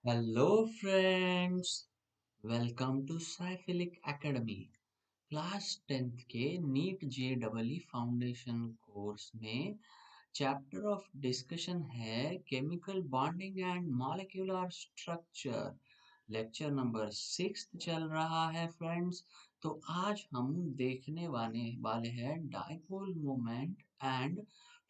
Hello friends, welcome to Scientific Academy. Class 10th के NEET JEE foundation course में chapter of discussion है chemical bonding and molecular structure. Lecture number 6 चल रहा है friends. तो आज हम देखने वाले हैं dipole moment and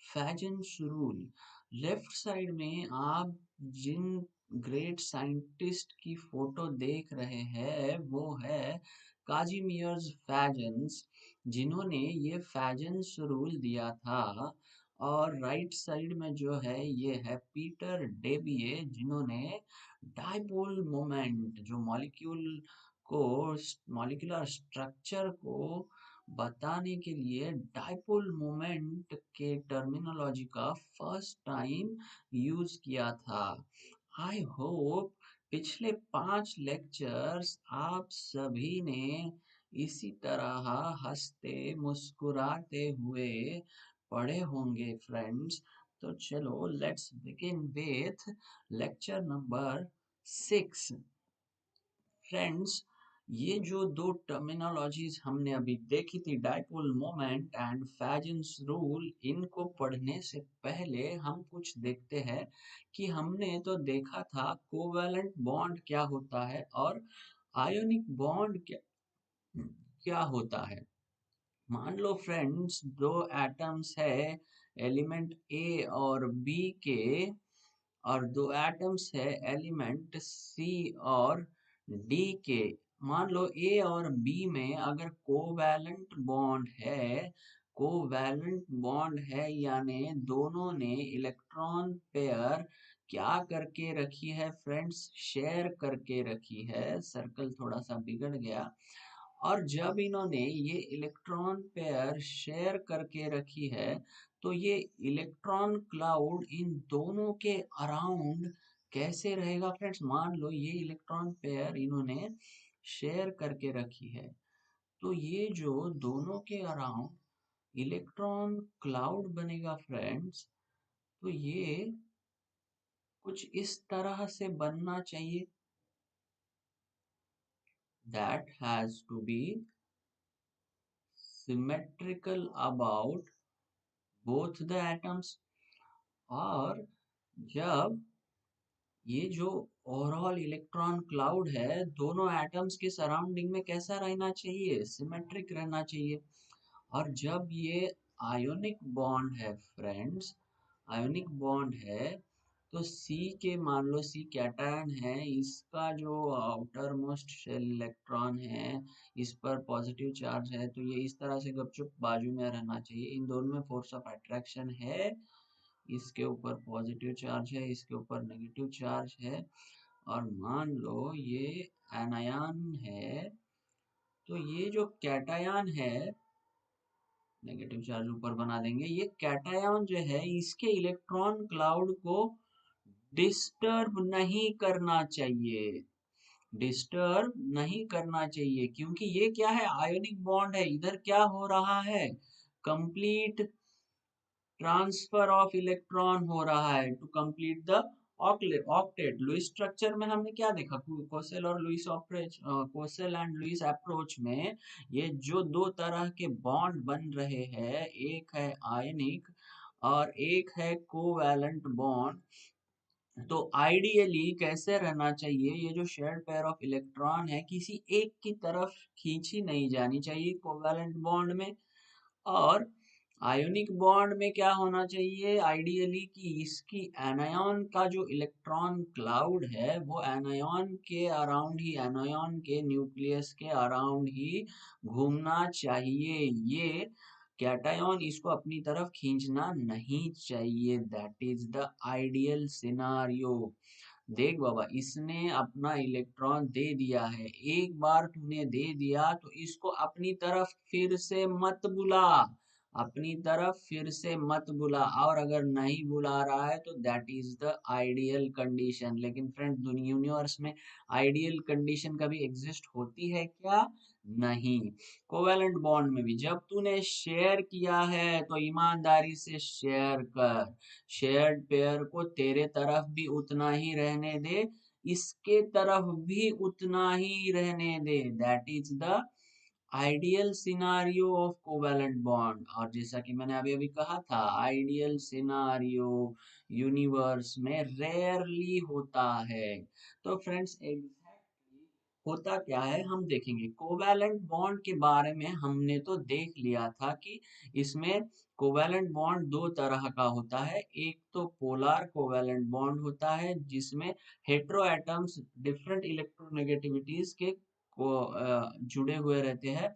Fajans rule. Left side में आप जिन ग्रेट साइंटिस्ट की फोटो देख रहे हैं वो है काजिमियर्स फैजन्स, जिन्होंने ये फैजन्स रूल दिया था। और राइट साइड में जो है ये है पीटर डेबिये, जिन्होंने डाइपोल मोमेंट जो को मॉलिक्यूलर स्ट्रक्चर को बताने के लिए डाइपोल मोमेंट के टर्मिनोलॉजी का फर्स्ट टाइम यूज किया था। आई होप पिछले 5 लेक्चर्स आप सभी ने इसी तरह हंसते मुस्कुराते हुए पढ़े होंगे फ्रेंड्स। तो चलो let's begin with lecture number 6। Friends, ये जो दो टर्मिनोलॉजीज हमने अभी देखी थी, dipole moment and Fajans rule, इनको पढ़ने से पहले हम कुछ देखते हैं कि हमने तो देखा था कोवैलेंट बॉन्ड क्या होता है और आयोनिक बॉन्ड क्या क्या होता है। मान लो फ्रेंड्स, दो एटम्स है एलिमेंट ए और बी के, और दो एटम्स है एलिमेंट सी और डी के। मान लो ए और बी में अगर कोवैलेंट बॉन्ड है यानी दोनों ने इलेक्ट्रॉन पेयर क्या करके रखी है फ्रेंड्स, शेयर करके रखी है। सर्कल थोड़ा सा बिगड़ गया। और जब इन्होंने ये इलेक्ट्रॉन पेयर शेयर करके रखी है तो ये इलेक्ट्रॉन क्लाउड इन दोनों के अराउंड कैसे रहेगा फ्रेंड्स। मान लो ये इलेक्ट्रॉन पेयर इन्होंने शेयर करके रखी है, तो ये जो दोनों के अराउंड इलेक्ट्रॉन क्लाउड बनेगा फ्रेंड्स, तो ये कुछ इस तरह से बनना चाहिए। That has to be symmetrical about both the atoms। और जब ये जो ओवरऑल इलेक्ट्रॉन क्लाउड है दोनों एटम्स के सराउंडिंग में कैसा रहना चाहिए, सिमेट्रिक रहना चाहिए। और जब ये आयोनिक बॉन्ड है फ्रेंड्स, आयोनिक बॉन्ड है, तो सी के मान लो सी कैटायन है, इसका जो आउटर मोस्ट शेल इलेक्ट्रॉन है इस पर पॉजिटिव चार्ज है, तो ये इस तरह से गपचुप बाजू में रहना चाहिए। इन दोनों में फोर्स ऑफ अट्रैक्शन है, इसके ऊपर पॉजिटिव चार्ज है, इसके ऊपर नेगेटिव चार्ज है। और मान लो ये एनायन है, तो ये जो कैटायन है, नेगेटिव चार्ज ऊपर बना देंगे, ये कैटायन जो है इसके इलेक्ट्रॉन क्लाउड को डिस्टर्ब नहीं करना चाहिए, डिस्टर्ब नहीं करना चाहिए, क्योंकि ये क्या है, आयोनिक बॉन्ड है। इधर क्या हो रहा है, कंप्लीट ट्रांसफर ऑफ इलेक्ट्रॉन हो रहा है to complete the octet. Lewis structure में हमने क्या देखा, कोसेल एंड लुईस अप्रोच में ये जो दो तरह के बॉन्ड बन रहे हैं, एक है आयनिक और एक है कोवैलेंट बॉन्ड। तो आइडियली कैसे रहना चाहिए, ये जो शेयर्ड पेयर ऑफ इलेक्ट्रॉन है किसी एक की तरफ खींची नहीं जानी चाहिए कोवैलेंट बॉन्ड में। और आयोनिक बॉन्ड में क्या होना चाहिए आइडियली, कि इसकी एनायन का जो इलेक्ट्रॉन क्लाउड है वो एनायन के अराउंड ही, एनायन के न्यूक्लियस के अराउंड ही घूमना चाहिए। ये कैटायन इसको अपनी तरफ खींचना नहीं चाहिए। That is the ideal scenario. देख बाबा, इसने अपना इलेक्ट्रॉन दे दिया है, एक बार तूने दे दिया तो इसको अपनी तरफ फिर से मत बुला, अपनी तरफ फिर से मत बुला। और अगर नहीं बुला रहा है तो that is the ideal condition. लेकिन फ्रेंड, दुनिया यूनिवर्स में आइडियल कंडीशन कभी एग्जिस्ट होती है क्या? नहीं। कोवेलेंट बॉन्ड में भी जब तूने शेयर किया है तो ईमानदारी से शेयर कर, शेयर्ड पेयर को तेरे तरफ भी उतना ही रहने दे, इसके तरफ भी उतना ही रहने दे। That is the ideal scenario of covalent bond. और जैसा कि मैंने अभी अभी कहा था, आइडियल सिनारियो यूनिवर्स में रेयरली होता है। तो फ्रेंड्स एग्जैक्टली होता क्या है हम देखेंगे। कोवैलेंट बॉन्ड के बारे में हमने तो देख लिया था कि इसमें कोवैलेंट बॉन्ड दो तरह का होता है। एक तो पोलर कोवैलेंट बॉन्ड होता है जिसमें हेटेरो एटम्स डिफरेंट इलेक्ट्रोनेगेटिविटीज के जुड़े हुए रहते हैं।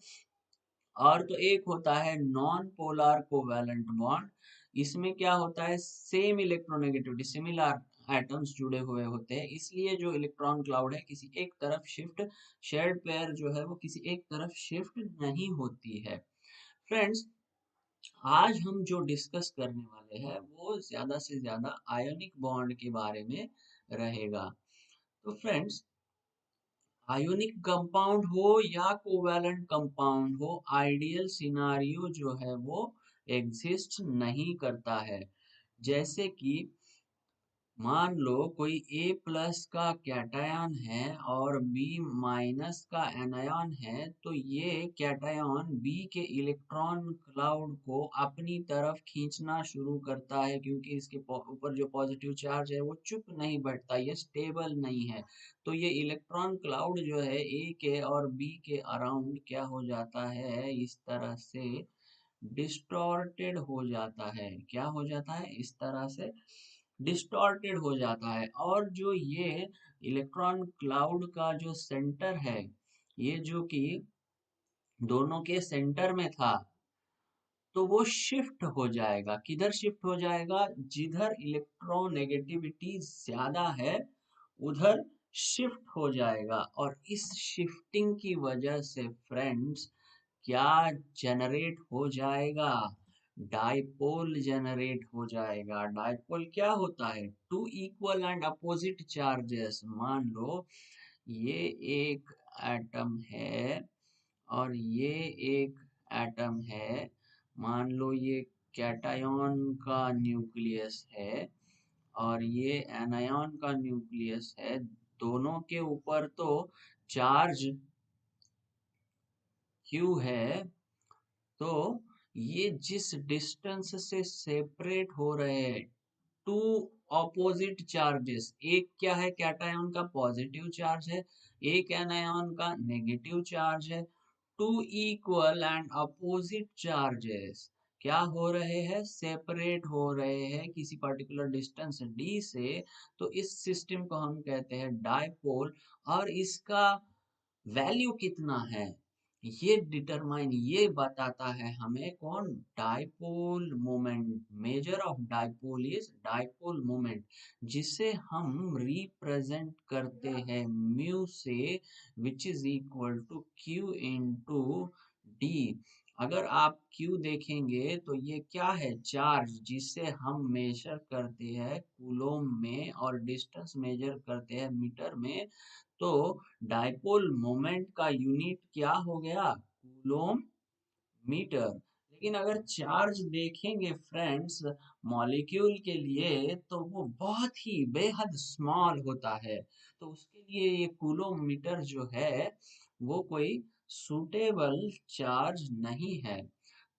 और तो एक होता है नॉन पोलर कोवैलेंट बॉन्ड। इसमें क्या होता है, सेम इलेक्ट्रोनेगेटिविटी सिमिलर एटम्स जुड़े हुए होते हैं, इसलिए जो इलेक्ट्रॉन क्लाउड है किसी एक तरफ शिफ्ट, शेयर्ड पेयर जो है वो किसी एक तरफ शिफ्ट नहीं होती है। फ्रेंड्स आज हम जो डिस्कस करने वाले हैं वो ज्यादा से ज्यादा आयोनिक बॉन्ड के बारे में रहेगा। तो फ्रेंड्स आयोनिक कंपाउंड हो या कोवैलेंट कंपाउंड हो, आइडियल सिनारियो जो है वो एग्जिस्ट नहीं करता है। जैसे कि मान लो कोई A प्लस का कैटायन है और B माइनस का एनायन है, तो ये कैटायन B के इलेक्ट्रॉन क्लाउड को अपनी तरफ खींचना शुरू करता है, क्योंकि इसके ऊपर जो पॉजिटिव चार्ज है वो चुप नहीं बैठता, ये स्टेबल नहीं है। तो ये इलेक्ट्रॉन क्लाउड जो है A के और B के अराउंड क्या हो जाता है, इस तरह से डिस्टॉर्टेड हो जाता है। क्या हो जाता है, इस तरह से डिस्टॉर्टेड हो जाता है। और जो ये इलेक्ट्रॉन क्लाउड का जो सेंटर है, ये जो कि दोनों के सेंटर में था, तो वो शिफ्ट हो जाएगा। किधर शिफ्ट हो जाएगा, जिधर इलेक्ट्रोनेगेटिविटी ज्यादा है उधर शिफ्ट हो जाएगा। और इस शिफ्टिंग की वजह से फ्रेंड्स क्या जनरेट हो जाएगा, डाइपोल जनरेट हो जाएगा। डाइपोल क्या होता है, two equal and opposite charges. मान लो ये एक एटम है और ये एक एटम है। मान लो ये कैटायन का न्यूक्लियस है और ये एनायन का न्यूक्लियस है। दोनों के ऊपर तो चार्ज क्यू है। तो ये जिस डिस्टेंस से सेपरेट हो रहे हैं, टू ऑपोजिट चार्जेस, एक क्या है कैटायन का पॉजिटिव चार्ज है, एक एनायन का नेगेटिव चार्ज है। Two equal and opposite charges क्या हो रहे हैं, सेपरेट हो रहे हैं किसी पर्टिकुलर डिस्टेंस d से। तो इस सिस्टम को हम कहते हैं डाइपोल। और इसका वैल्यू कितना है, ये डिटरमाइन, ये बताता है हमें कौन, dipole moment. Measure of dipole is dipole moment, जिसे हम रिप्रेजेंट करते हैं म्यू से, which is equal to Q into D. अगर आप क्यू देखेंगे तो ये क्या है, चार्ज, जिसे हम मेजर करते हैं कूलोम में और डिस्टेंस मेजर करते हैं मीटर में। तो डाइपोल मोमेंट का यूनिट क्या हो गया, कूलोम मीटर। लेकिन अगर चार्ज देखेंगे फ्रेंड्स मॉलिक्यूल के लिए, तो वो बहुत ही बेहद स्मॉल होता है। तो उसके लिए ये कूलोम मीटर जो है वो कोई सूटेबल चार्ज नहीं है।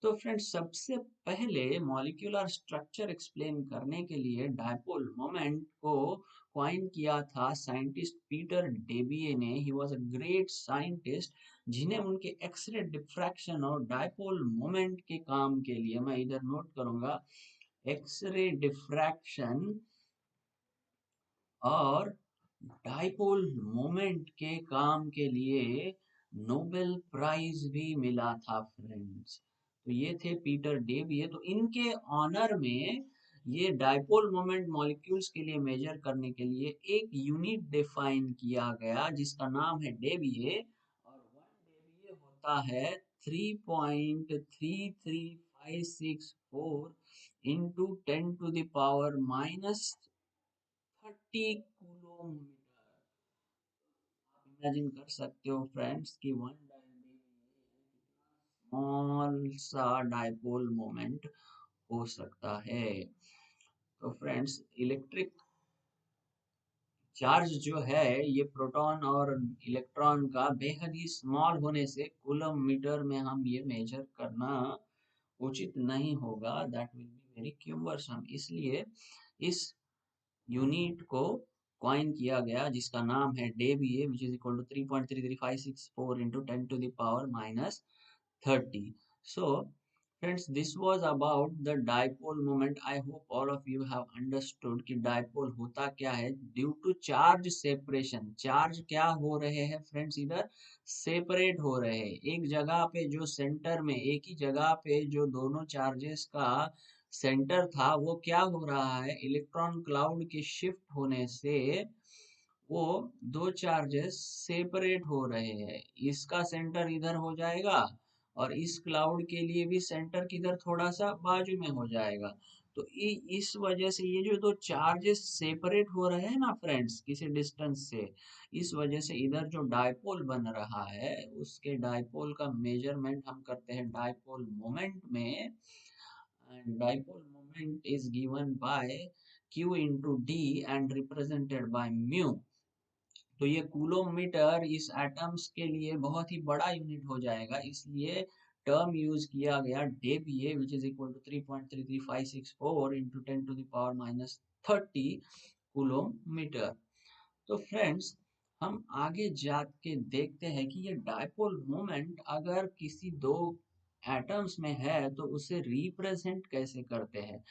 तो फ्रेंड्स सबसे पहले मॉलिक्यूलर स्ट्रक्चर एक्सप्लेन करने के लिए डाइपोल मोमेंट को कॉइन किया था साइंटिस्ट पीटर डेबिये ने। He was a great scientist जिन्हें उनके एक्सरे डिफ्रैक्शन और डाइपोल मोमेंट के काम के लिए, मैं इधर नोट करूंगा, एक्सरे डिफ्रैक्शन और डाइपोल मोमेंट के काम के लिए नोबेल प्राइज भी मिला था फ्रेंड्स। तो ये थे पीटर डेविए। तो इनके ऑनर में ये डाइपोल मोमेंट मॉलिक्यूल्स के लिए मेजर करने के लिए एक यूनिट डिफाइन किया गया जिसका नाम है डेविए। और वन डेविए होता है 3.33564 इंटू 10 to the power -30 कूलोमीटर। आप इमेजिन कर सकते हो फ्रेंड्स कि वन स्मॉल सा डाइपोल मोमेंट हो सकता है। तो फ्रेंड्स इलेक्ट्रिक चार्ज जो है ये प्रोटॉन और इलेक्ट्रॉन का बेहद ही स्मॉल होने से कूलम मीटर में हम ये मेजर करना उचित नहीं होगा, दैट विल बी वेरी क्यूम्बरसम। इसलिए इस यूनिट को कॉइन किया गया जिसका नाम है debye, which is equal to 3.33564 into 10 to the power minus 30. So friends, this was about the dipole moment. I hope all of you have understood कि dipole होता क्या है। Due to charge separation, charge क्या हो रहे हैं friends, इधर separate हो रहे हैं। एक जगह पे जो सेंटर में, एक ही जगह पे जो दोनों चार्जेस का सेंटर था, वो क्या हो रहा है, इलेक्ट्रॉन क्लाउड के शिफ्ट होने से वो दो चार्जेस सेपरेट हो रहे हैं। इसका सेंटर इधर हो जाएगा और इस क्लाउड के लिए भी सेंटर किधर थोड़ा सा बाजू में हो जाएगा। तो इस वजह से ये जो दो चार्जेस सेपरेट हो रहे हैं ना फ्रेंड्स किसी डिस्टेंस से, इस वजह से इधर जो डाइपोल बन रहा है उसके डाइपोल का मेजरमेंट हम करते हैं डाइपोल मोमेंट में। and dipole moment is given by q into d and represented by mu। तो ये कूलोमीटर इस एटम्स के लिए बहुत ही बड़ा यूनिट हो जाएगा, इसलिए टर्म यूज किया गया debye, which is equal to 3.33564 into 10 to the power minus 30 coulomb metre. तो फ्रेंड्स हम आगे जाके देखते हैं कि ये डाइपोल मोमेंट अगर किसी दो एटम्स में है तो उसे रिप्रेजेंट कैसे करते हैं।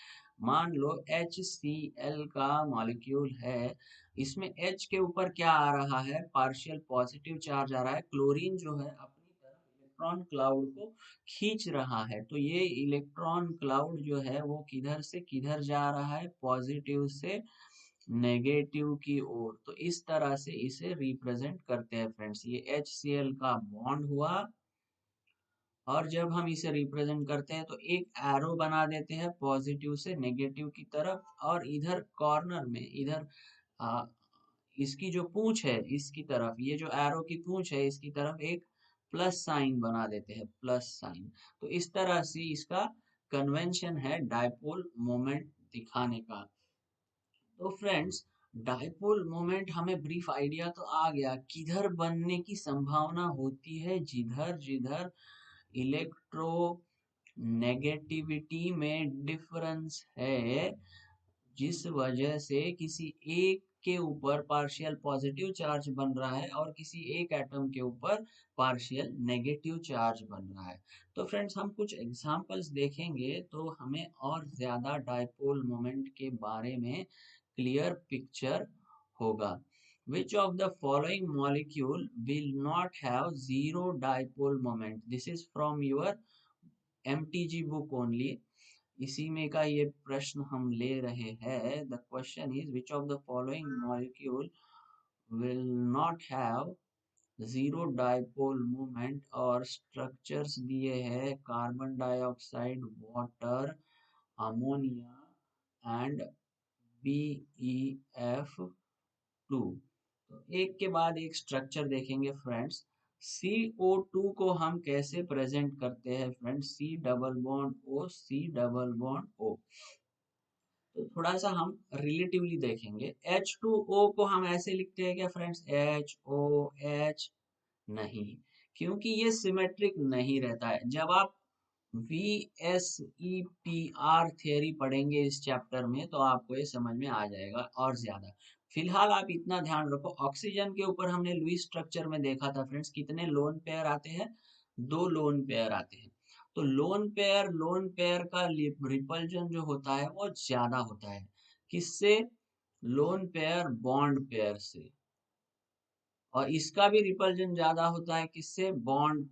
मान लो HCl का मॉलिक्यूल है, इसमें H के ऊपर क्या आ रहा है, पार्शियल पॉजिटिव चार्ज आ रहा है। क्लोरीन जो है अपनी तरफ इलेक्ट्रॉन क्लाउड को खींच रहा है, तो ये इलेक्ट्रॉन क्लाउड जो है वो किधर से किधर जा रहा है, पॉजिटिव से नेगेटिव की ओर। तो इस तरह से इसे रिप्रेजेंट करते हैं फ्रेंड्स। ये HCl का बॉन्ड हुआ और जब हम इसे रिप्रेजेंट करते हैं तो एक एरो बना देते हैं पॉजिटिव से नेगेटिव की तरफ, और इधर कॉर्नर में इधर आ, इसकी जो पूंछ है इसकी तरफ, ये जो एरो की पूंछ है इसकी तरफ एक प्लस साइन बना देते हैं, प्लस साइन। तो इस तरह से इसका कन्वेंशन है डाइपोल मोमेंट दिखाने का। तो फ्रेंड्स डाइपोल मोमेंट हमें ब्रीफ आइडिया तो आ गया किधर बनने की संभावना होती है, जिधर जिधर इलेक्ट्रो नेगेटिविटी में डिफरेंस है, जिस वजह से किसी एक के ऊपर पार्शियल पॉजिटिव चार्ज बन रहा है और किसी एक एटम के ऊपर पार्शियल नेगेटिव चार्ज बन रहा है। तो फ्रेंड्स हम कुछ एग्जांपल्स देखेंगे तो हमें और ज्यादा डाइपोल मोमेंट के बारे में क्लियर पिक्चर होगा। Which of the following molecule will not have zero dipole moment? This is from your MTG book only। इसी में का ये प्रश्न हम ले रहे हैं। The question is which of the following molecule will not have zero dipole movement, और स्ट्रक्चर्स दिए हैं carbon dioxide, water, ammonia and BeF2। तो एक के बाद एक स्ट्रक्चर देखेंगे फ्रेंड्स। CO2 को हम कैसे प्रेजेंट करते हैं friends, C double bond O, C double bond O। तो थोड़ा सा हम रिलेटिवली देखेंगे। H2O को हम ऐसे लिखते हैं क्या फ्रेंड्स, HOH? नहीं, क्योंकि ये सिमेट्रिक नहीं रहता है। जब आप VSEPR थ्योरी पढ़ेंगे इस चैप्टर में तो आपको ये समझ में आ जाएगा और ज्यादा। फिलहाल आप इतना ध्यान रखो, ऑक्सीजन के ऊपर हमने लुईस स्ट्रक्चर में देखा था फ्रेंड्स, कितने लोन पेयर आते हैं, दो लोन पेयर आते हैं। तो लोन पेयर का रिपल्जन जो होता है वो ज्यादा होता है, किससे, लोन पेयर बॉन्ड पेयर से। और इसका भी रिपल्जन ज्यादा होता है किससे, बॉन्ड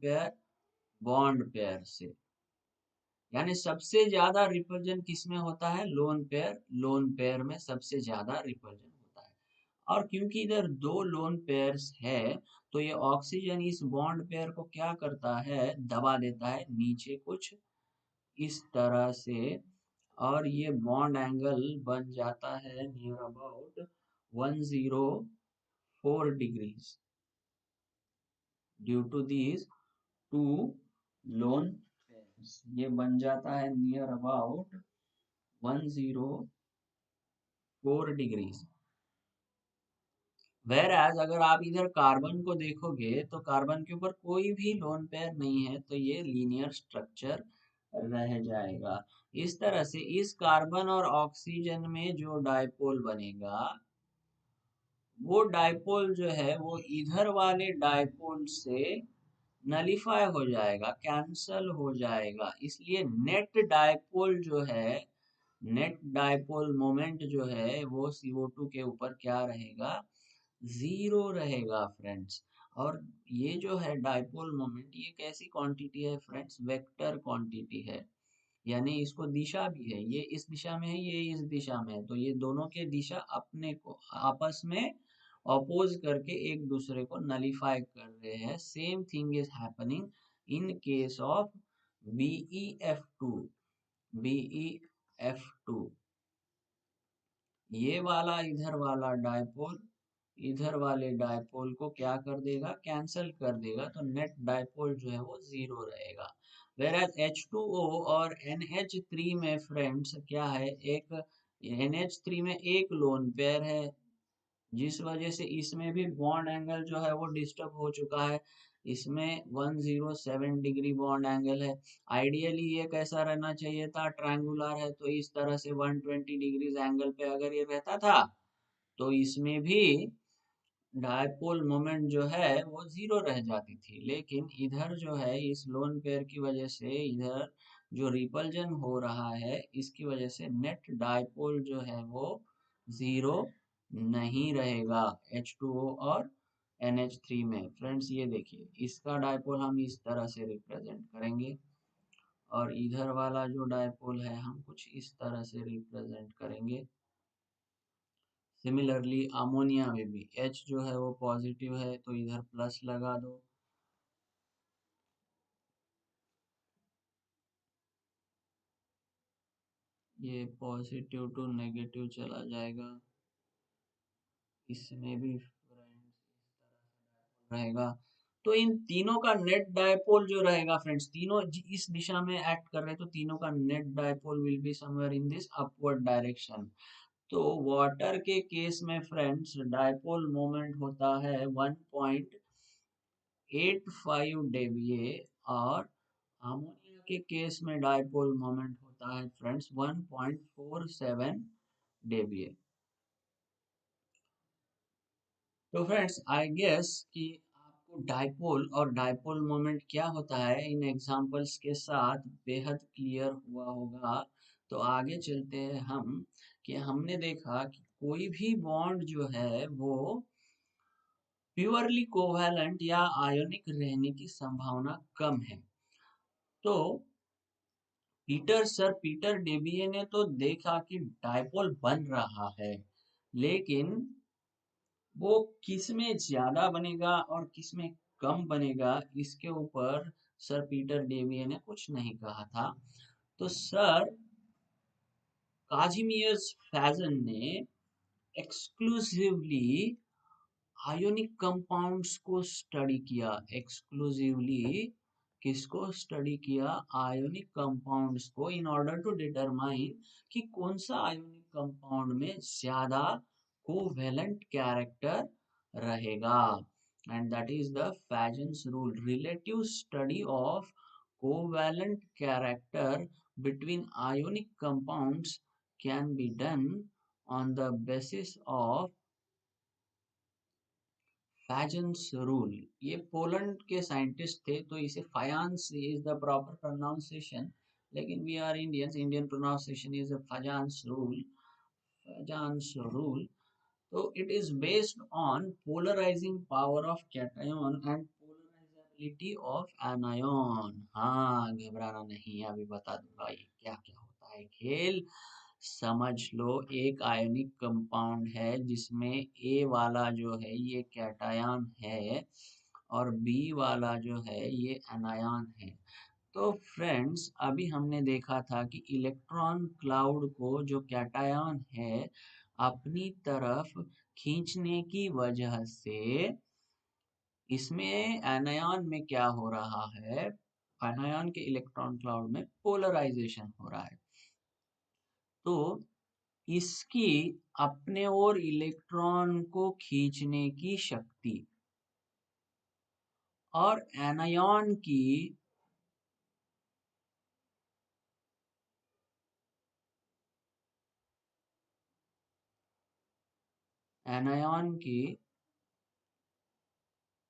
पेयर से। यानी सबसे ज्यादा रिपल्जन किसमें होता है, लोन पेयर में सबसे ज्यादा रिपल्जन होता है। और क्योंकि इधर दो लोन पेयर्स है तो ये ऑक्सीजन इस बॉन्ड पेयर को क्या करता है, दबा देता है नीचे कुछ इस तरह से, और ये बॉन्ड एंगल बन जाता है near about 104 degrees due to these two lone pairs. ये बन जाता है near about 104 degrees. Whereas अगर आप इधर कार्बन को देखोगे तो कार्बन के ऊपर कोई भी लोन पेयर नहीं है, तो ये लीनियर स्ट्रक्चर रह जाएगा। इस तरह से इस कार्बन और ऑक्सीजन में जो डायपोल बनेगा, वो डायपोल जो है वो इधर वाले डायपोल से नलीफाई हो जाएगा, कैंसल हो जाएगा। इसलिए नेट डायपोल जो है, नेट डायपोल मोमेंट जो है वो CO2 के ऊपर क्या रहेगा, जीरो रहेगा फ्रेंड्स। और ये जो है डायपोल मोमेंट, ये कैसी क्वांटिटी है फ्रेंड्स, वेक्टर क्वांटिटी है। यानी इसको दिशा भी है, ये इस दिशा में है, ये इस दिशा में है, तो ये दोनों के दिशा अपने को आपस में अपोज करके एक दूसरे को नलीफाई कर रहे हैं। Same thing is happening in case of BeF2। BeF2 ये वाला इधर वाला डायपोल इधर वाले डायपोल को क्या कर देगा, कैंसल कर देगा, तो नेट डायपोल जो है वो जीरो रहेगा। वेराज H2O और NH3 में फ्रेंड्स क्या है, एक NH3 में एक लोन पेयर है, जिस वजह से इसमें भी बॉन्ड एंगल जो है वो डिस्टर्ब हो चुका है। इसमें 107 डिग्री बॉन्ड एंगल है। आइडियली ये कैसा रहना चाहिए था, ट्रायंगुलर है, तो इस तरह से 120 डिग्रीज एंगल पे अगर ये रहता था, तो इसमें भी डायपोल मोमेंट जो है वो जीरो रह जाती थी। लेकिन इधर जो है इस लोन पेयर की वजह से इधर जो रिपल्जन हो रहा है, इसकी वजह से नेट डायपोल जो है वो जीरो नहीं रहेगा H2O और NH3 में। फ्रेंड्स ये देखिए, इसका डायपोल हम इस तरह से रिप्रेजेंट करेंगे, और इधर वाला जो डायपोल है हम कुछ इस तरह से रिप्रेजेंट करेंगे। सिमिलरली अमोनिया में भी H जो है वो पॉजिटिव है, तो इधर प्लस लगा दो। ये पॉजिटिव टू नेगेटिव चला जाएगा। इसमें भी फ्रेंड्स इस तरह से रहेगा। तो इन तीनों का नेट डायपोल जो रहेगा फ्रेंड्स, तीनों इस दिशा में एक्ट कर रहे हैं, तो तीनों का net dipole will be somewhere in this upward direction. तो वाटर के केस में फ्रेंड्स डायपोल मोमेंट होता है 1.85 डेविए, और अमोनिया के केस में डायपोल मोमेंट होता है फ्रेंड्स 1.47 डेविए। तो फ्रेंड्स आई गेस कि आपको डायपोल और डायपोल मोमेंट क्या होता है इन एग्जांपल्स के साथ बेहद क्लियर हुआ होगा। तो आगे चलते हैं हम, कि हमने देखा कि कोई भी बॉन्ड जो है वो प्योरली कोवैलेंट या आयोनिक रहने की संभावना कम है। तो पीटर डेबिये ने तो देखा कि डायपोल बन रहा है, लेकिन वो किस में ज्यादा बनेगा और किस में कम बनेगा, इसके ऊपर सर पीटर डेबिये ने कुछ नहीं कहा था। तो सर काजिमियर्स फैजन ने एक्सक्लूसिवली आयोनिक कंपाउंड्स को स्टडी किया। एक्सक्लूसिवली किसको स्टडी किया, आयोनिक कंपाउंड्स को, इन ऑर्डर टू डिटरमाइन कि कौन सा आयोनिक कंपाउंड में ज्यादा कोवेलेंट कैरेक्टर रहेगा। And that is the Fajans rule. Relative study of covalent character between ionic compounds can be done on the basis of Fajans rule. ये Poland के scientist थे, तो इसे Fajans is the proper pronunciation, लेकिन we are Indians, Indian pronunciation is Fajans rule. Fajans rule. तो it is based on polarising power of cation and polarisability of anion. हाँ, घबराना नहीं, अभी बता दूंगा ये क्या क्या होता है खेल। समझ लो, एक आयनिक कंपाउंड है जिसमें ए वाला जो है ये कैटायन है, और बी वाला जो है ये एनायन है। तो फ्रेंड्स अभी हमने देखा था कि इलेक्ट्रॉन क्लाउड को जो कैटायन है अपनी तरफ खींचने की वजह से इसमें एनायन में क्या हो रहा है, एनायन के इलेक्ट्रॉन क्लाउड में पोलराइजेशन हो रहा है। तो इसकी अपने ओर इलेक्ट्रॉन को खींचने की शक्ति और एनायॉन की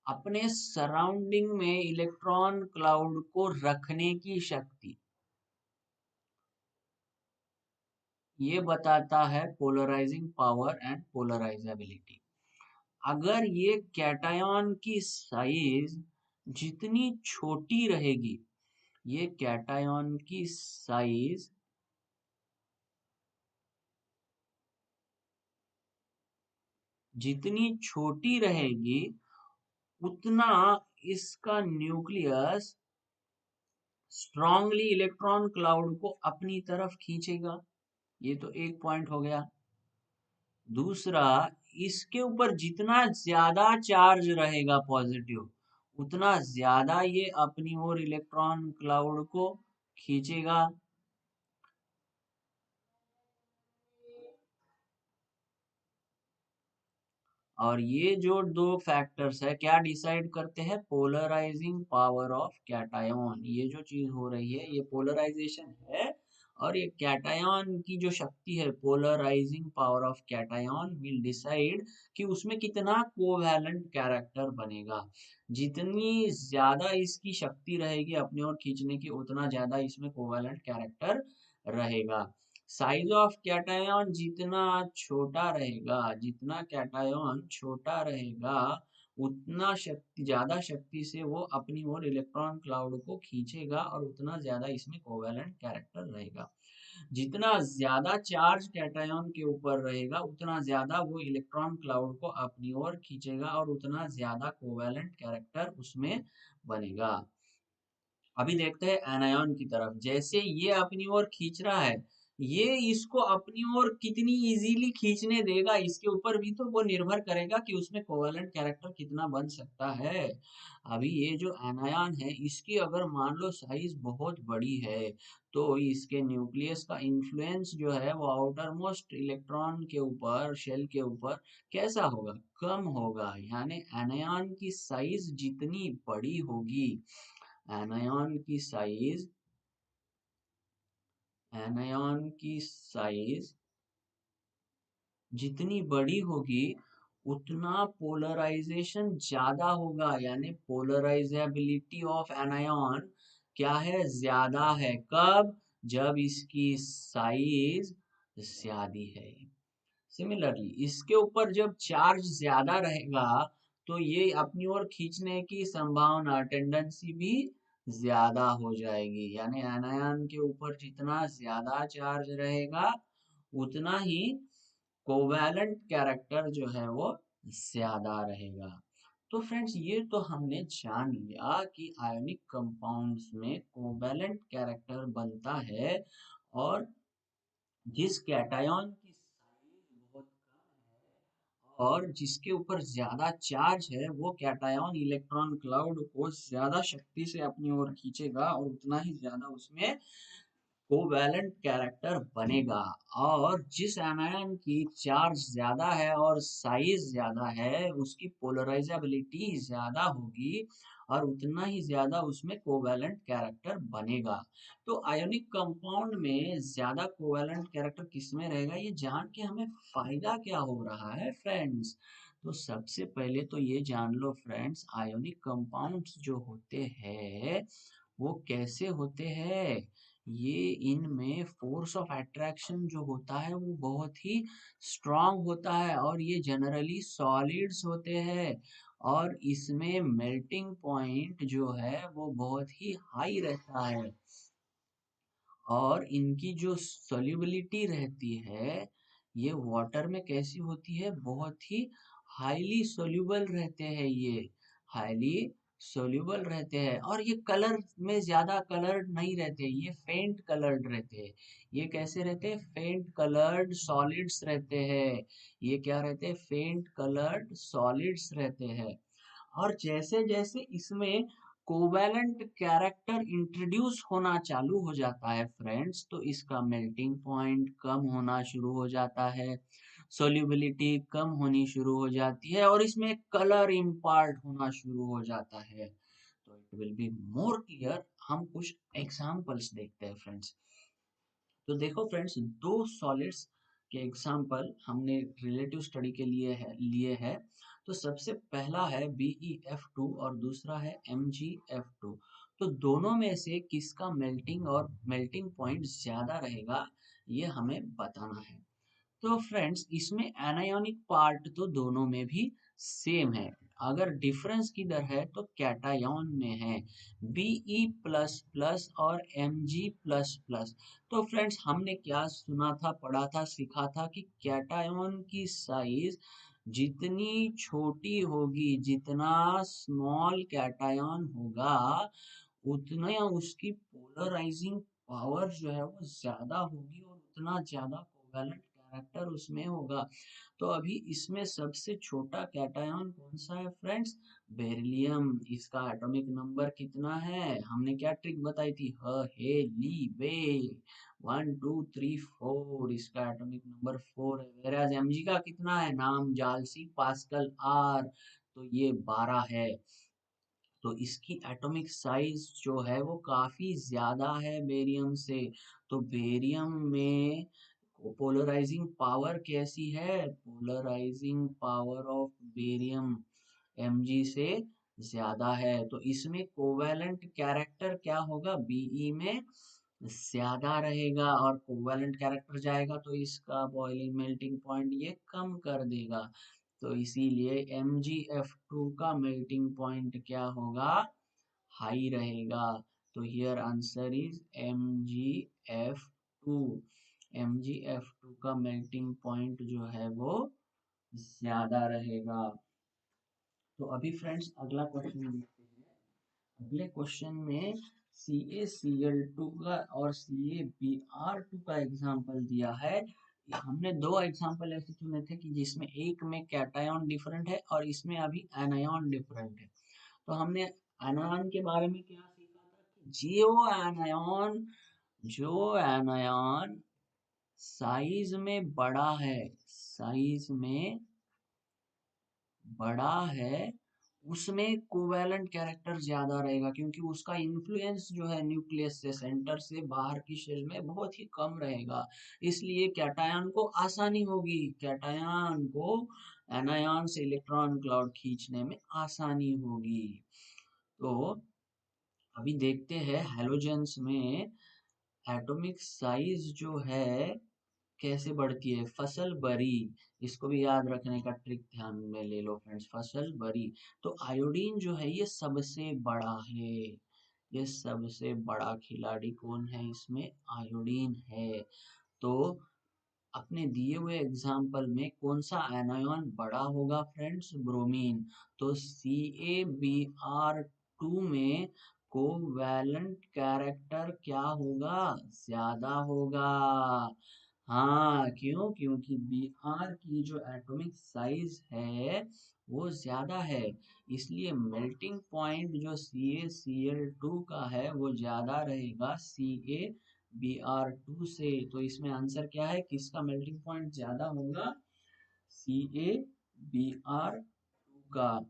अपने सराउंडिंग में इलेक्ट्रॉन क्लाउड को रखने की शक्ति, ये बताता है पोलराइजिंग पावर एंड पोलराइजेबिलिटी। अगर ये कैटायन की साइज जितनी छोटी रहेगी, ये कैटायन की साइज जितनी छोटी रहेगी उतना इसका न्यूक्लियस स्ट्रांगली इलेक्ट्रॉन क्लाउड को अपनी तरफ खींचेगा। ये तो एक पॉइंट हो गया। दूसरा, इसके ऊपर जितना ज्यादा चार्ज रहेगा पॉजिटिव, उतना ज्यादा ये अपनी ओर इलेक्ट्रॉन क्लाउड को खींचेगा। और ये जो दो फैक्टर्स है क्या डिसाइड करते हैं? Polarising power of cation. ये जो चीज हो रही है ये पोलराइजेशन है, और ये कैटायन की जो शक्ति है, polarising power of cation will decide कि उसमें कितना कोवैलेंट कैरेक्टर बनेगा। जितनी ज्यादा इसकी शक्ति रहेगी अपनी ओर खींचने की, उतना ज्यादा इसमें कोवैलेंट कैरेक्टर रहेगा। साइज ऑफ कैटायन जितना छोटा रहेगा, जितना कैटायन छोटा रहेगा, उतना शक्ति, ज्यादा शक्ति से वो अपनी ओर इलेक्ट्रॉन क्लाउड को खींचेगा और उतना ज्यादा इसमें कोवैलेंट कैरेक्टर रहेगा। जितना ज्यादा चार्ज कैटायन के ऊपर रहेगा, उतना ज्यादा वो इलेक्ट्रॉन क्लाउड को अपनी ओर खींचेगा और उतना ज्यादा कोवैलेंट कैरेक्टर उसमें बनेगा। अभी देखते हैं एनायॉन की तरफ। जैसे ये अपनी ओर खींच रहा है, ये इसको अपनी ओर कितनी इजीली खींचने देगा, इसके ऊपर भी तो वो निर्भर करेगा कि उसमें कोवेलेंट कैरेक्टर कितना बन सकता है। अभी ये जो एनायॉन है, इसकी अगर मान लो साइज बहुत बड़ी है, तो इसके न्यूक्लियस का इन्फ्लुएंस जो है वो आउटर मोस्ट इलेक्ट्रॉन के ऊपर, शेल के ऊपर कैसा होगा? कम होगा। यानी एनायॉन की साइज जितनी बड़ी होगी, एनायॉन की साइज एनायॉन की साइज जितनी बड़ी होगी, उतना पोलराइजेशन ज्यादा होगा। यानी पोलराइजेबिलिटी ऑफ एनायॉन क्या है? ज्यादा है। कब? जब इसकी साइज ज्यादा है। सिमिलरली इसके ऊपर जब चार्ज ज्यादा रहेगा, तो ये अपनी ओर खींचने की संभावना, टेंडेंसी भी ज्यादा हो जाएगी। यानी एनायन के ऊपर जितना ज्यादा चार्ज रहेगा, उतना ही कोवैलेंट कैरेक्टर जो है वो ज्यादा रहेगा। तो फ्रेंड्स, ये तो हमने जान लिया कि आयोनिक कंपाउंड्स में कोवैलेंट कैरेक्टर बनता है, और जिस कैटायन की साइज बहुत कम है और जिसके ऊपर ज्यादा चार्ज है, वो कैटायन इलेक्ट्रॉन क्लाउड को ज्यादा शक्ति से अपनी ओर खींचेगा और उतना ही ज्यादा उसमें कोवैलेंट कैरेक्टर बनेगा। और जिस एनायन की चार्ज ज्यादा है और साइज ज्यादा है, उसकी पोलराइजेबिलिटी ज्यादा होगी और उतना ही ज्यादा उसमें कोवैलेंट कैरेक्टर बनेगा। तो आयोनिक कंपाउंड में ज्यादा कोवैलेंट कैरेक्टर किसमें रहेगा, ये जान के हमें फायदा क्या हो रहा है फ्रेंड्स? तो सबसे पहले तो ये जान लो फ्रेंड्स, आयोनिक कंपाउंड्स जो होते हैं वो कैसे होते हैं। ये इनमें फोर्स ऑफ अट्रैक्शन जो होता है वो बहुत ही स्ट्रांग होता है, और ये जनरली सॉलिड्स होते हैं, और इसमें मेल्टिंग पॉइंट जो है वो बहुत ही हाई रहता है। और इनकी जो सॉल्युबिलिटी रहती है, ये वाटर में कैसी होती है? बहुत ही हाईली सोल्यूबल रहते हैं ये, हाईली सोल्यूबल रहते हैं। और ये कलर में ज्यादा कलर्ड नहीं रहते, ये फेंट कलर्ड रहते हैं। ये कैसे रहते हैं? फेंट कलर्ड सॉलिड्स रहते हैं। ये क्या रहते हैं? फेंट कलर्ड सॉलिड्स रहते हैं। और जैसे जैसे इसमें कोवैलेंट कैरेक्टर इंट्रोड्यूस होना चालू हो जाता है फ्रेंड्स, तो इसका मेल्टिंग पॉइंट कम होना शुरू हो जाता है, सोल्यूबिलिटी कम होनी शुरू हो जाती है और इसमें कलर इम्पार्ट होना शुरू हो जाता है। तो it will be more clear. हम कुछ एग्जांपल्स देखते हैं फ्रेंड्स। तो देखो फ्रेंड्स, दो सॉलिड्स के एग्जांपल हमने रिलेटिव स्टडी के लिए है। तो सबसे पहला है BeF2 और दूसरा है MgF2। तो दोनों में से किसका मेल्टिंग पॉइंट ज्यादा रहेगा, ये हमें बताना है। तो फ्रेंड्स, इसमें एनायोनिक पार्ट तो दोनों में भी सेम है। अगर डिफरेंस किधर है तो कैटायन में है, Be प्लस प्लस और Mg प्लस प्लस। तो फ्रेंड्स, हमने क्या सुना था, पढ़ा था, सीखा था कि कैटायन की साइज जितनी छोटी होगी, जितना स्मॉल कैटायन होगा, उतना उसकी पोलराइजिंग पावर जो है वो ज्यादा होगी और उतना ज्यादा कोवैलेंट कैरेक्टर उसमें होगा। तो अभी इसमें सबसे छोटा कैटायन कौन सा है फ्रेंड्स? बेरिलियम। इसका एटॉमिक नंबर कितना है? हमने क्या ट्रिक बताई थी? हे ली बे 1 2 3 4। इसका एटॉमिक नंबर 4 है। वेराज Mg का कितना है? नाम जालसी पास्कल आर, तो ये 12 है। तो इसकी एटॉमिक साइज जो है वो काफी ज्यादा है बेरियम से। तो बेरियम में पोलराइजिंग पावर कैसी है? Polarising power of barium Mg से ज्यादा है। तो इसमें कोवैलेंट कैरेक्टर क्या होगा? Be में ज्यादा रहेगा और कोवैलेंट कैरेक्टर जाएगा तो इसका बॉइलिंग मेल्टिंग पॉइंट ये कम कर देगा। तो इसीलिए MgF2 का मेल्टिंग पॉइंट क्या होगा? हाई रहेगा। तो here answer is MgF2। MgF2 का मेल्टिंग पॉइंट जो है वो ज्यादा रहेगा। तो अभी फ्रेंड्स अगला क्वेश्चन देखते हैं। अगले क्वेश्चन में CaCl2 का और CaBr2 का एग्जांपल दिया है। हमने दो एग्जांपल ऐसे चुने थे कि जिसमें एक में कैटायन डिफरेंट है और इसमें अभी एनायन डिफरेंट है। तो हमने एनायन के बारे में क्या सीखा था कि जो एनायन साइज में बड़ा है, साइज में बड़ा है, उसमें कोवैलेंट कैरेक्टर ज्यादा रहेगा क्योंकि उसका इन्फ्लुएंस जो है न्यूक्लियस से, सेंटर से बाहर की शेल में बहुत ही कम रहेगा। इसलिए कैटायन को आसानी होगी, कैटायन को एनायन से इलेक्ट्रॉन क्लाउड खींचने में आसानी होगी। तो अभी देखते हैं हैलोजेंस में एटॉमिक साइज जो है कैसे बढ़ती है। फसल बरी, इसको भी याद रखने का ट्रिक ध्यान में ले लो फ्रेंड्स, फसल बरी। तो आयोडीन जो है ये सबसे बड़ा है, ये सबसे बड़ा खिलाड़ी कौन है इसमें? आयोडीन है। तो अपने दिए हुए एग्जाम्पल में कौन सा एनायन बड़ा होगा फ्रेंड्स? ब्रोमीन। तो CaBr2 में कोवैलेंट कैरेक्टर क्या होगा? ज्यादा होगा। हाँ, क्यों? क्योंकि Br की जो एटॉमिक साइज है वो ज्यादा है, इसलिए मेल्टिंग पॉइंट जो CaCl2 का है वो ज्यादा रहेगा CaBr2 से। तो इसमें आंसर क्या है? किसका मेल्टिंग पॉइंट ज्यादा होगा? CaBr2 का।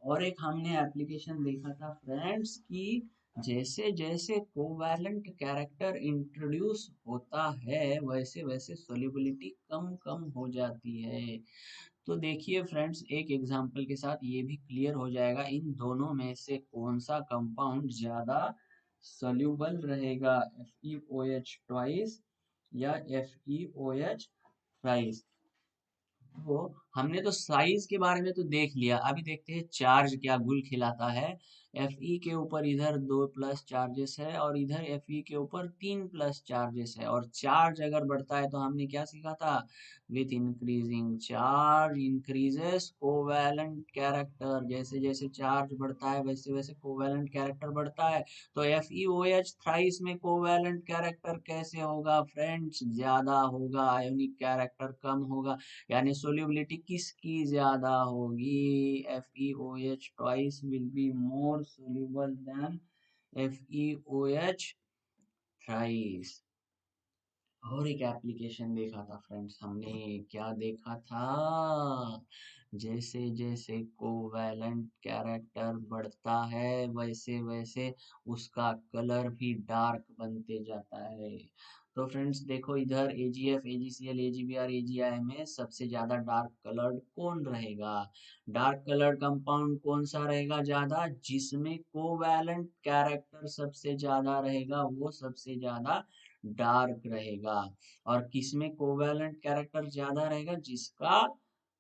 और एक हमने एप्लीकेशन देखा था फ्रेंड्स कि जैसे जैसे कोवैलेंट कैरेक्टर इंट्रोड्यूस होता है वैसे वैसे सोल्युबिलिटी कम कम हो जाती है। तो देखिए फ्रेंड्स, एक एग्जांपल के साथ ये भी क्लियर हो जाएगा इन दोनों में से कौन सा कंपाउंड ज्यादा सोल्यूबल रहेगा, FeOH ट्वाइस या FeOH थ्राइस। वो हमने तो साइज के बारे में तो देख लिया, अभी देखते हैं चार्ज क्या गुल खिलाता है। Fe के ऊपर इधर 2 प्लस चार्जेस है और इधर Fe के ऊपर 3 प्लस चार्जेस है। और चार्ज अगर बढ़ता है तो हमने क्या सीखा था? With increasing charge increases covalent character. जैसे जैसे चार्ज बढ़ता है वैसे वैसे कोवैलेंट कैरेक्टर बढ़ता है। तो FeOH थ्राइस में कोवैलेंट कैरेक्टर कैसे होगा फ्रेंड्स? ज्यादा होगा, आयोनिक कैरेक्टर कम होगा। यानी सोल्यूबिलिटी किसकी ज्यादा होगी? FeOH twice will be more more soluble than FeOH thrice। और एक एप्लीकेशन देखा था फ्रेंड्स हमने, क्या देखा था, जैसे जैसे कोवैलेंट कैरेक्टर बढ़ता है वैसे वैसे उसका कलर भी डार्क बनते जाता है। तो फ्रेंड्स देखो इधर AgF, AgCl, AgBr, AgI में सबसे ज्यादा डार्क कलर्ड कौन रहेगा, डार्क कलर्ड कंपाउंड कौन सा रहेगा ज्यादा, जिसमें कोवैलेंट कैरेक्टर सबसे ज्यादा रहेगा वो सबसे ज्यादा डार्क रहेगा। और किसमें कोवैलेंट कैरेक्टर ज्यादा रहेगा, जिसका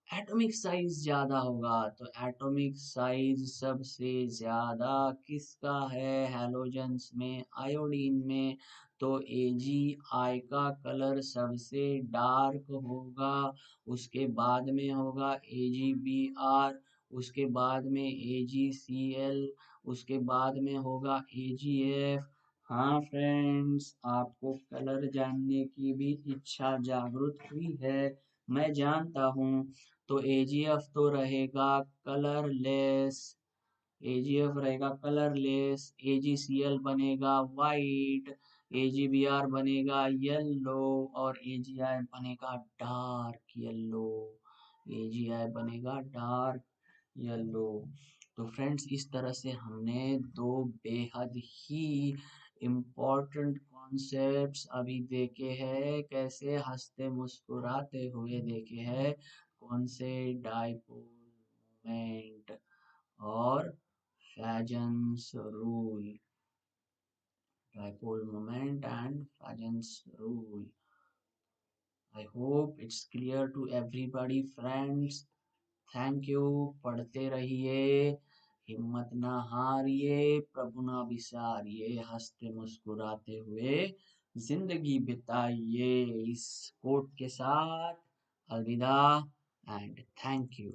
एटॉमिक साइज ज्यादा होगा। तो एटॉमिक साइज सबसे ज्यादा किसका है, हैलोजेंस में, आयोडीन में। तो AgI का कलर सबसे डार्क होगा, उसके बाद में होगा AgBr, उसके बाद में AgCl, उसके बाद में होगा AgF। हाँ फ्रेंड्स, आपको कलर जानने की भी इच्छा जागृत हुई है, मैं जानता हूँ। तो AgF तो रहेगा कलरलेस, AgF रहेगा कलरलेस, AgCl बनेगा वाइट, AgBr बनेगा येलो, और AgI बनेगा डार्क येलो, AgI बनेगा डार्क येलो। तो फ्रेंड्स इस तरह से हमने दो बेहद ही इम्पोर्टेंट कॉन्सेप्ट्स अभी देखे हैं, कैसे हंसते मुस्कुराते हुए देखे हैं, कौन से, डाइपोल मोमेंट और Fajans rule, dipole moment and Fajans rule. I hope it's clear to everybody friends. Thank you, पढ़ते रहिए, हिम्मत ना हारिए, प्रभु ना बिसारिए, हंसते मुस्कुराते हुए जिंदगी बिताइए। इस कोट के साथ अलविदा एंड थैंक यू।